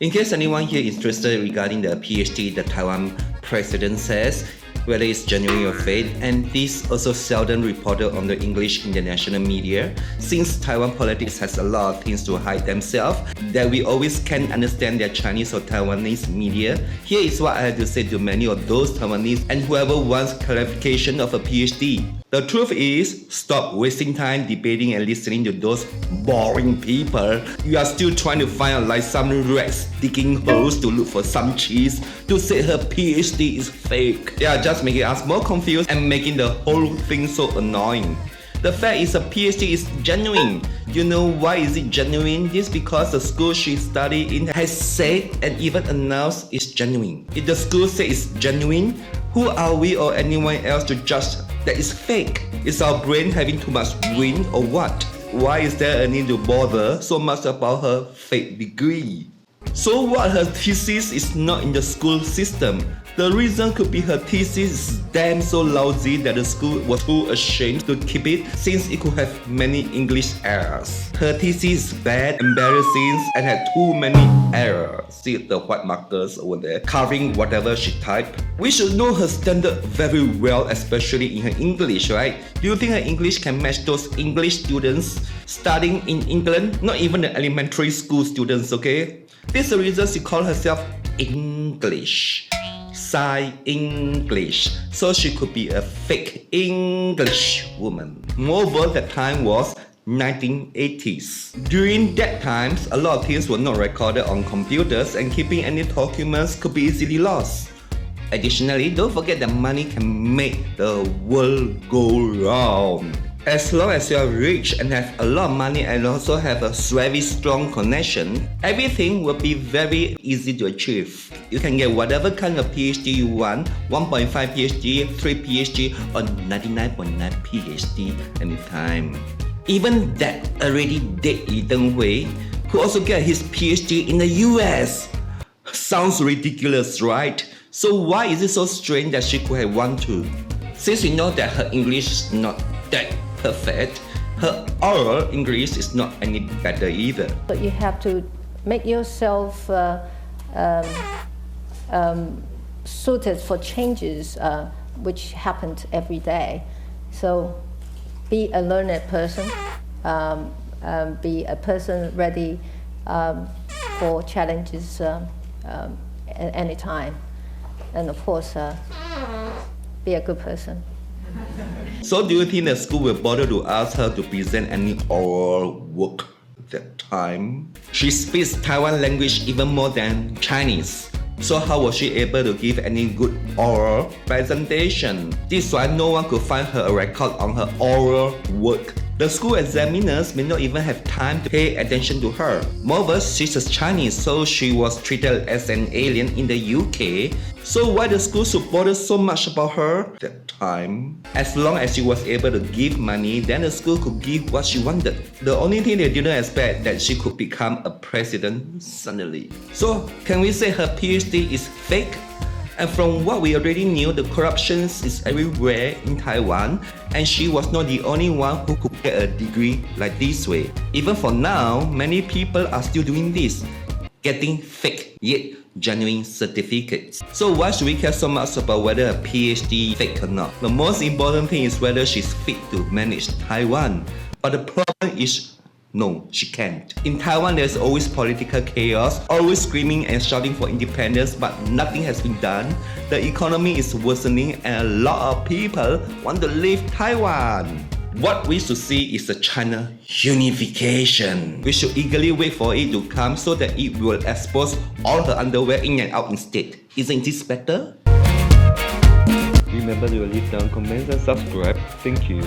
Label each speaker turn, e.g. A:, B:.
A: In case anyone here is interested regarding the PhD, the Taiwan president says whether it's genuine or fake, and this also seldom reported on the English international media, since Taiwan politics has a lot of things to hide themselves, that we always can't understand their Chinese or Taiwanese media. Here is what I have to say to many of those Taiwanese and whoever wants clarification of a PhD. The truth is, stop wasting time debating and listening to those boring people. You are still trying to find like some rats digging holes to look for some cheese to say her PhD is fake. They are just making us more confused and making the whole thing so annoying. The fact is a PhD is genuine. You know why is it genuine? This because the school she studied in has said and even announced it's genuine. If the school says it's genuine, who are we or anyone else to judge that it's fake? Is our brain having too much wind or what? Why is there a need to bother so much about her fake degree? So what, her thesis is not in the school system? The reason could be her thesis is damn so lousy that the school was too ashamed to keep it since it could have many English errors. Her thesis is bad, embarrassing, and had too many errors. See the white markers over there covering whatever she typed. We should know her standard very well, especially in her English, right? Do you think her English can match those English students studying in England? Not even the elementary school students, okay? This is the reason she called herself English. English, so she could be a fake English woman. Moreover, the time was 1980s. During that time, a lot of things were not recorded on computers and keeping any documents could be easily lost. Additionally, don't forget that money can make the world go round. As long as you are rich and have a lot of money and also have a very strong connection, everything will be very easy to achieve. You can get whatever kind of PhD you want, 1.5 PhD, 3 PhD, or 99.9 PhD anytime. Even that already dead Li Denghui could also get his PhD in the US. Sounds ridiculous, right? So why is it so strange that she could have want to? Since we know that her English is not that perfect, her oral English is not any better either.
B: But you have to make yourself suited for changes which happened every day. So be a learned person, be a person ready for challenges at any time. And of course, be a good person.
A: So do you think the school will bother to ask her to present any oral work at that time? She speaks Taiwan language even more than Chinese. So how was she able to give any good oral presentation? This is why no one could find her a record on her oral work. The school examiners may not even have time to pay attention to her. Moreover, she's a Chinese, so she was treated as an alien in the UK. So why the school should bother so much about her at that time? As long as she was able to give money, then the school could give what she wanted. The only thing they didn't expect that she could become a president suddenly. So can we say her PhD is fake? And from what we already knew, the corruption is everywhere in Taiwan, and she was not the only one who could get a degree like this way. Even for now, many people are still doing this, getting fake yet genuine certificates. So why should we care so much about whether a PhD is fake or not? The most important thing is whether she's fit to manage Taiwan. But the problem is, no, she can't. In Taiwan, there's always political chaos, always screaming and shouting for independence, but nothing has been done. The economy is worsening and a lot of people want to leave Taiwan. What we should see is a China unification. We should eagerly wait for it to come so that it will expose all her underwear in and out instead. Isn't this better? Remember to leave down comments and subscribe. Thank you.